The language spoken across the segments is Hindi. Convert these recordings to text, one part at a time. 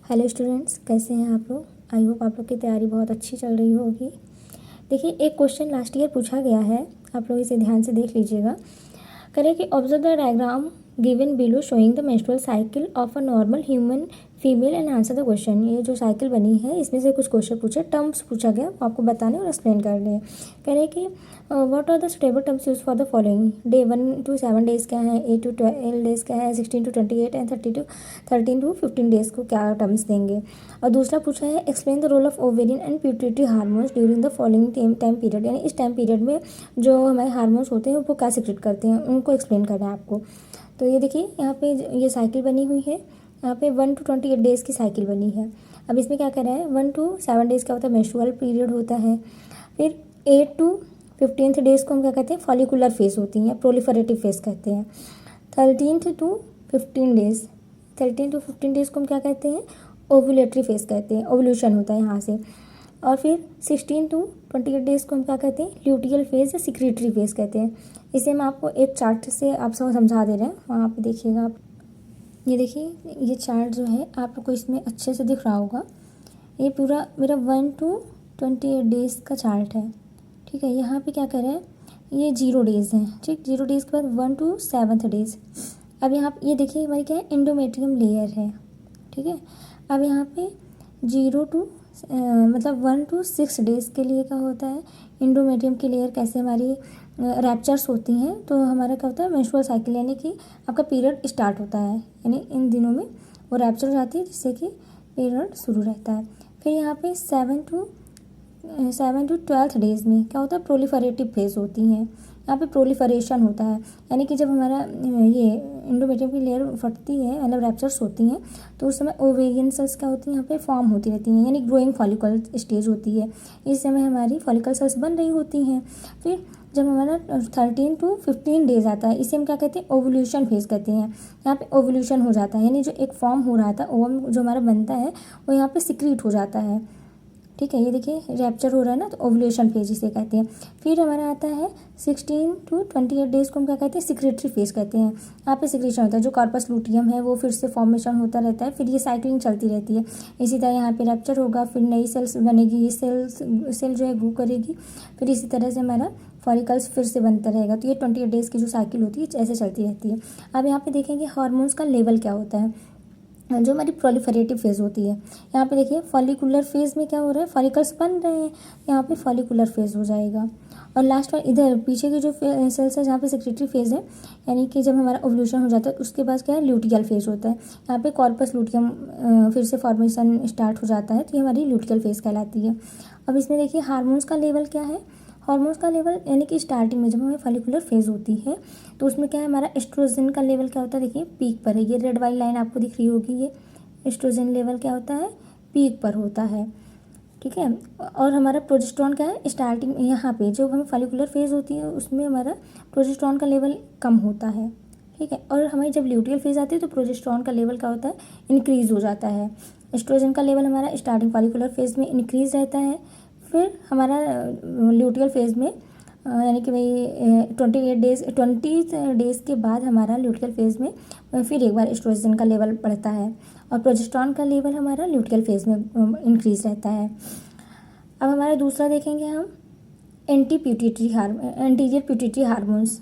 हेलो स्टूडेंट्स, कैसे हैं आप लोग। आई होप आप लोग की तैयारी बहुत अच्छी चल रही होगी। देखिए, एक क्वेश्चन लास्ट ईयर पूछा गया है, आप लोग इसे ध्यान से देख लीजिएगा। करें कि observe the diagram given below showing the menstrual cycle of a normal human female and answer the question. ये जो साइकिल बनी है इसमें से कुछ क्वेश्चन पूछे, टर्म्स पूछा गया, आपको बताने और एक्सप्लेन करने हैं। कह रहे कि what are the suitable terms use for the following. Day 1 to 7 days क्या है, 8 to 12 डेज क्या है, 16 to 28 एंड 13 to 15 डेज को क्या टर्म्स देंगे। और दूसरा पूछा है explain the role of ovarian and pituitary hormones during the following time period. यानी इस टाइम पीरियड में जो हमारे हार्मोन्स होते हैं वो क्या सीक्रेट करते हैं, उनको एक्सप्लेन करना है आपको। तो ये देखिए, यहाँ पे ये साइकिल बनी हुई है, यहाँ पे 1 to 28 डेज़ की साइकिल बनी है। अब इसमें क्या कर रहा है, 1 to 7 डेज़ का होता है मेंस्ट्रुअल पीरियड होता है। फिर 8 to 15 डेज़ को हम क्या कहते हैं, फॉलिकुलर फेज होती हैं, प्रोलिफरेटिव फेज कहते हैं। 13 to 15 डेज़ 13 to 15 डेज़ को हम क्या कहते हैं, ओव्यूलेटरी फेज कहते हैं, ओवल्यूशन होता है यहाँ से। और फिर 16 to 28 डेज़ को हम क्या कहते हैं, ल्यूटियल फेज या सिक्रीटरी फेज कहते हैं। इसे हम आपको एक चार्ट से आप सब समझा दे रहे हैं, वहाँ पे देखिएगा आप। ये देखिए, ये चार्ट जो है आप लोग को इसमें अच्छे से दिख रहा होगा। ये पूरा मेरा 1 to 28 डेज़ का चार्ट है, ठीक है। यहाँ पे क्या कर रहे हैं, ये 0 डेज़ हैं, ठीक। 0 डेज़ के बाद 1 to 7 डेज़। अब यहाँ ये देखिए हमारी क्या है, एंडोमेट्रियम लेयर है, ठीक है। अब यहाँ पे 0 to मतलब 1 to 6 डेज़ के लिए क्या होता है, एंडोमेट्रियम की लेयर कैसे हमारी रैप्चर्स होती हैं, तो हमारा क्या होता है, मेंस्ट्रुअल साइकिल यानी कि आपका पीरियड स्टार्ट होता है, यानी इन दिनों में वो रैप्चर हो जाती है जिससे कि पीरियड शुरू रहता है। फिर यहाँ पे 7 to 12 डेज़ में क्या होता है, प्रोलिफरेटिव फेज होती हैं। यहाँ पे प्रोलिफरेशन होता है, यानी कि जब हमारा ये एंडोमेट्रियम की लेयर फटती है, मतलब रैप्चर्स होती हैं, तो उस समय ओवेरियन सेल्स क्या होती हैं, यहाँ पे फॉर्म होती रहती हैं, यानी ग्रोइंग फॉलिकल स्टेज होती है। इस समय हमारी फॉलिकल सेल्स बन रही होती हैं। फिर जब हमारा 13 to 15 डेज आता है, इसे हम क्या कहते हैं, ओवल्यूशन फेज कहते हैं। यहाँ पे ओवल्यूशन हो जाता है, यानी जो एक फॉर्म हो रहा था, ओवम जो हमारा बनता है वो यहाँ पे सिक्रीट हो जाता है, ठीक है। ये देखिए रैप्चर हो रहा है ना, तो ओवुलेशन फेज इसे कहते हैं। फिर हमारा आता है 16 to 28 डेज़ को हम क्या कहते हैं, सिक्रेटरी फेज कहते हैं। यहाँ पे सिक्रेशन होता है, जो कॉर्पस लूटियम है वो फिर से फॉर्मेशन होता रहता है, फिर ये साइक्लिंग चलती रहती है। इसी तरह यहाँ पे रैप्चर होगा, फिर नई सेल्स बनेगी, ये सेल जो है ग्रो करेगी, फिर इसी तरह से हमारा फॉलिकल्स फिर से बनता रहेगा। तो ये 28 डेज़ की जो साइकिल होती है ऐसे चलती रहती है। अब यहाँ पे देखेंगे हार्मोन्स का लेवल क्या होता है, जो हमारी प्रोलिफरेटिव फेज होती है। यहाँ पे देखिए फॉलिकुलर फेज में क्या हो रहा है, फॉलिकल्स बन रहे हैं, यहाँ पे फॉलिकुलर फेज हो जाएगा। और लास्ट वाला इधर पीछे की जो सेल्स है जहाँ पे सेक्रेटरी फेज है, यानी कि जब हमारा ओवल्यूशन हो जाता है उसके बाद क्या है, ल्यूटियल फेज होता है। यहाँ पे कॉर्पस लूटियम फिर से फॉर्मेशन स्टार्ट हो जाता है, तो ये हमारी ल्यूटियल फेज कहलाती है। अब इसमें देखिए हार्मोन्स का लेवल क्या है, हार्मोन्स का लेवल यानी कि स्टार्टिंग में जब हमें फॉलिकुलर फेज होती है तो उसमें क्या है, हमारा एस्ट्रोजन का लेवल क्या होता है, देखिए पीक पर है। ये रेड वाली लाइन आपको दिख रही होगी, ये एस्ट्रोजन लेवल क्या होता है, पीक पर होता है, ठीक है। और हमारा प्रोजेस्टेरॉन क्या है, स्टार्टिंग यहाँ पे जब हमें फॉलिकुलर फेज होती है उसमें हमारा प्रोजेस्टेरॉन का लेवल कम होता है, ठीक है। और हमारी जब ल्यूटियल फेज आती है तो प्रोजेस्टेरॉन का लेवल क्या होता है, इंक्रीज हो जाता है। एस्ट्रोजन का लेवल हमारा स्टार्टिंग फॉलिकुलर फेज में इंक्रीज रहता है, फिर हमारा ल्यूटियल फेज में यानी कि भाई 20 डेज़ के बाद हमारा ल्यूटियल फेज में फिर एक बार एस्ट्रोजन का लेवल बढ़ता है और प्रोजेस्टेरॉन का लेवल हमारा ल्यूटियल फेज में इंक्रीज रहता है। अब हमारा दूसरा देखेंगे हम एंटीरियर प्यूटिटरी हार्मोन्स,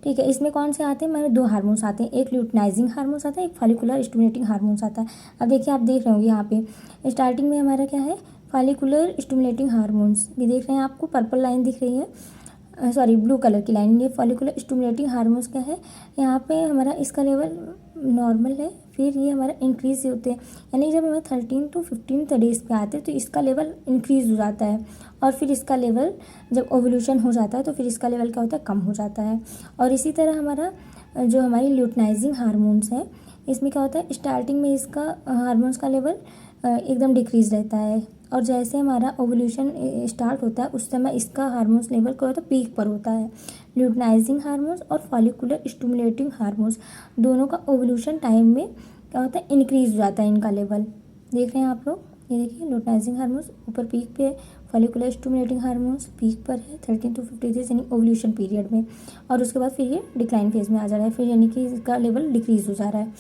ठीक है। इसमें कौन से आते हैं, हमारे 2 हार्मोन्स आते हैं, एक ल्यूटनाइजिंग हार्मोन्स आता है, एक फॉलिकुलर स्टिमुलेटिंग हार्मोन्स आता है। अब देखिए आप देख रहे होंगे यहाँ पे स्टार्टिंग में हमारा क्या है, फॉलिकुलर स्टिमुलेटिंग हार्मोन्स, ये देख रहे हैं आपको पर्पल लाइन दिख रही है, सॉरी ब्लू कलर की लाइन, ये फॉलिकुलर स्टिमुलेटिंग हार्मोन्स क्या है, यहाँ पे हमारा इसका लेवल नॉर्मल है, फिर ये हमारा इंक्रीज होते हैं, यानी जब हमें 13 to 15 डेज़ पे आते हैं तो इसका लेवल इंक्रीज हो जाता है, और फिर इसका लेवल जब ओवल्यूशन हो जाता है तो फिर इसका लेवल क्या होता है, कम हो जाता है। और इसी तरह हमारा जो हमारी ल्यूटनाइजिंग हार्मोन्स है, इसमें क्या होता है, स्टार्टिंग में इसका हार्मोन्स का लेवल एकदम डिक्रीज रहता है, और जैसे हमारा ओवल्यूशन स्टार्ट होता है उस समय इसका हार्मोन्स लेवल क्या होता है, पीक पर होता है। ल्यूटनाइजिंग हार्मोन्स और फॉलिकुलर स्टिमुलेटिंग हार्मोन्स दोनों का ओवल्यूशन टाइम में क्या होता है, इंक्रीज हो जाता है इनका लेवल। देख रहे हैं आप लोग, ये देखिए ल्यूटनाइजिंग हार्मोन्स ऊपर पीक पे है, फॉलिकुलर स्टिमुलेटिंग हार्मोन्स पीक पर है 13 to 15 डेज यानी ओवल्यूशन पीरियड में, और उसके बाद फिर ये डिक्लाइन फेज में आ जा रहा है, फिर यानी कि इसका लेवल डिक्रीज हो जा रहा है।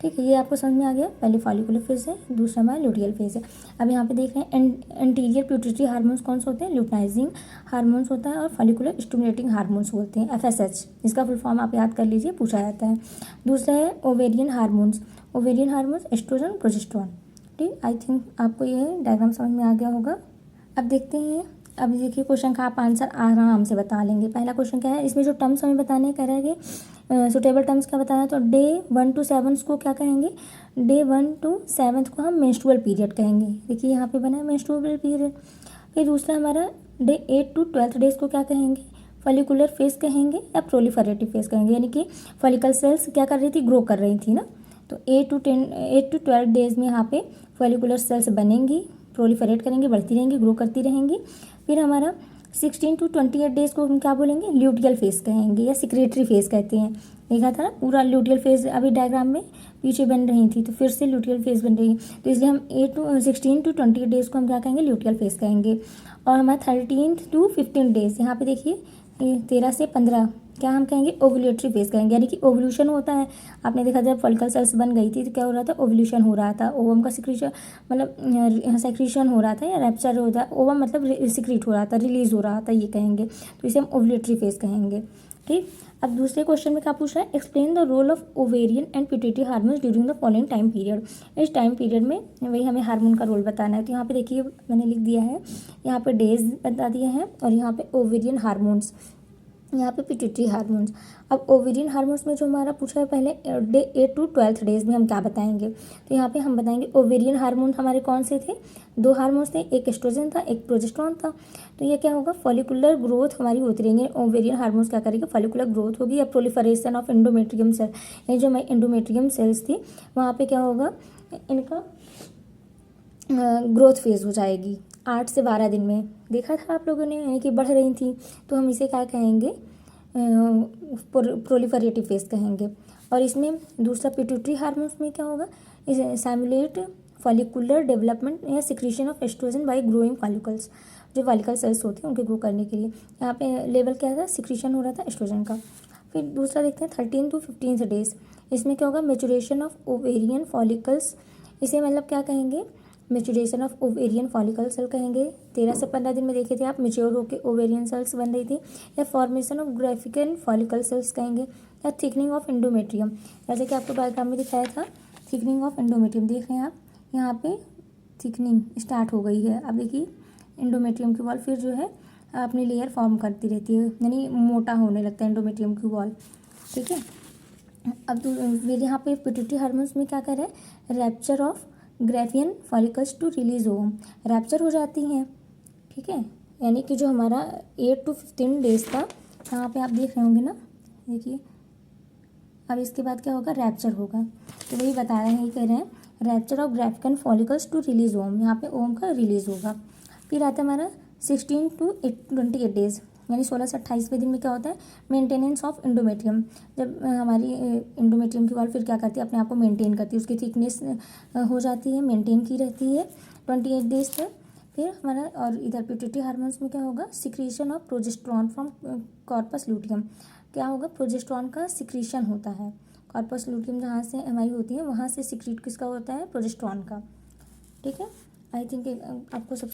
ठीक है, ये आपको समझ में आ गया। पहले फॉलिकुलर फेज है, दूसरा हमारा लुटियल फेज है। अब यहाँ पे देख रहे हैं एंटीरियर पिट्यूटरी हार्मोन्स कौन से होते हैं, लुटनाइजिंग हार्मोन्स होता है और फॉलिकुलर स्टिमुलेटिंग हार्मोन्स होते हैं, FSH। इसका फुल फॉर्म आप याद कर लीजिए, पूछा जाता है। दूसरा है ovarian hormones, ovarian hormones estrogen progesterone. ठीक, आई थिंक आपको ये डायग्राम समझ में आ गया होगा। अब देखते हैं, अब देखिए क्वेश्चन का आप आंसर आराम से बता लेंगे। पहला क्वेश्चन क्या है, इसमें जो टर्म्स हमें बताने कह रहा है कि सुटेबल टर्म्स क्या बताना है, तो डे 1 to 7 को क्या कहेंगे, डे 1 to 7 को हम मेंस्ट्रुअल पीरियड कहेंगे। देखिए यहाँ पे बना है मेंस्ट्रुअल पीरियड। फिर दूसरा हमारा डे 8 to 12 डेज को क्या कहेंगे, फॉलिकुलर फेज कहेंगे या प्रोलिफरेटिव फेज कहेंगे, यानी कि फॉलिकल सेल्स क्या कर रही थी, ग्रो कर रही थी ना। तो 8 to 12 डेज में यहाँ पे फॉलिकुलर सेल्स बनेंगी, प्रोलिफरेट करेंगी, बढ़ती रहेंगी, ग्रो करती रहेंगी। फिर हमारा 16 to 28 डेज को हम क्या बोलेंगे, ल्यूटियल फेज कहेंगे या सिक्रेटरी फेज कहते हैं। देखा था ना पूरा ल्यूटियल फेज अभी डायग्राम में पीछे बन रही थी, तो फिर से ल्यूटियल फेज बन रही है, तो इसलिए हम 16 to 28 डेज को हम क्या कहेंगे, ल्यूटियल फेज कहेंगे। और हमारा 13 to 15 डेज, यहाँ पे देखिए 13 से 15 क्या हम कहेंगे, ओवुलेटरी फेज कहेंगे, यानी कि ओवल्यूशन होता है। आपने देखा जब फॉलिकल सेल्स बन गई थी तो क्या हो रहा था, ओवल्यूशन हो रहा था, ओवम का सिक्रीशन मतलब सेक्रीशन हो रहा था या रैप्चर हो रहा था, ओवम मतलब सिक्रीट हो रहा था, रिलीज हो रहा था, ये कहेंगे, तो इसे हम ओवुलेटरी फेज कहेंगे। ठीक, अब दूसरे क्वेश्चन में क्या पूछ रहा है, explain the role of ovarian and pituitary hormones during the following time period. इस टाइम पीरियड में वही हमें हार्मोन का रोल बताना है। तो यहाँ पे देखिए मैंने लिख दिया है, यहाँ पे डेज बता दिया है और यहाँ पे ओवेरियन हार्मोन्स, यहाँ पे पिट्यूटरी हार्मोन्स। अब ओवेरियन हार्मोन्स में जो हमारा पूछा है पहले डे 8 to 12 डेज में हम क्या बताएंगे, तो यहाँ पे हम बताएंगे ओवेरियन हार्मोन हमारे कौन से थे, 2 हार्मोन्स थे, एक एस्ट्रोजन था, एक प्रोजेस्टेरोन था। तो ये क्या होगा, फॉलिकुलर ग्रोथ हमारी होती रहेंगी। ओवेरियन हार्मोन्स क्या करेंगे, फॉलिकुलर ग्रोथ होगी या प्रोलिफरेशन ऑफ एंडोमेट्रियम सेल, यानी जो हमारी एंडोमेट्रियम सेल्स थी वहाँ पे क्या होगा, इनका ग्रोथ फेज हो जाएगी 8 से 12 दिन में। देखा था आप लोगों ने, यानी कि बढ़ रही थी, तो हम इसे क्या कहेंगे, प्रोलिफरेटिव फेज कहेंगे। और इसमें दूसरा पिट्यूटरी हार्मोन्स में क्या होगा, सैमुलेट फॉलिकुलर डेवलपमेंट या secretion of oestrogen bye growing follicles, जो फॉलिकल सेल्स होते हैं उनके ग्रो करने के लिए यहाँ पे लेवल क्या था, सिक्रीशन हो रहा था एस्ट्रोजन का। फिर दूसरा देखते हैं 13 to 15 डेज, इसमें क्या होगा, मेचुरेशन ऑफ ओवेरियन फॉलिकल्स, इसे मतलब क्या कहेंगे, maturation of ovarian follicle cell कहेंगे। 13 से 15 दिन में देखे थे आप, मेच्योर होकर ओवेरियन सेल्स बन रही थी, या formation of Graafian follicle sales कहेंगे, या थिकनिंग ऑफ एंडोमेट्रियम, जैसे कि आपको डायग्राम में दिखाया था, थिकनिंग ऑफ एंडोमेट्रियम। देख रहे हैं आप यहाँ पे थिकनिंग स्टार्ट हो गई है। अब देखिए एंडोमेट्रियम की वॉल फिर जो है अपनी लेयर फॉर्म करती रहती है, यानी मोटा होने लगता है एंडोमेट्रियम की वॉल। ठीक है, अब फिर यहाँ पे पिट्यूटरी हार्मोन्स में क्या कर रहा है, rupture of Graafian follicles to release ovum, rupture हो जाती हैं। ठीक है, यानी कि जो हमारा 8 to 15 डेज का, यहाँ पे आप देख रहे होंगे ना, देखिए अब इसके बाद क्या होगा, रैप्चर होगा। तो वही बता रहे हैं, ये कह रहे हैं rupture of graafian follicles to release ovum, यहाँ पे ओवम का रिलीज होगा। फिर आता है हमारा 16 to 28 डेज, यानी 16 से 28वें दिन में क्या होता है, मेंटेनेंस ऑफ एंडोमेट्रियम, जब हमारी एंडोमेट्रियम की वॉल फिर क्या करती है, अपने आप को मेंटेन करती है, उसकी थिकनेस हो जाती है, मेंटेन की रहती है 28 डेज तक। फिर हमारा और इधर पिट्यूटरी हार्मोन्स में क्या होगा, secretion of progesterone from corpus luteum, क्या होगा, प्रोजेस्टेरोन का सिक्रीशन होता है, कॉर्पस लूटियम जहाँ से हमारी होती है वहाँ से सिक्रीट किसका होता है, प्रोजेस्टेरोन का। ठीक है, आई थिंक आपको सब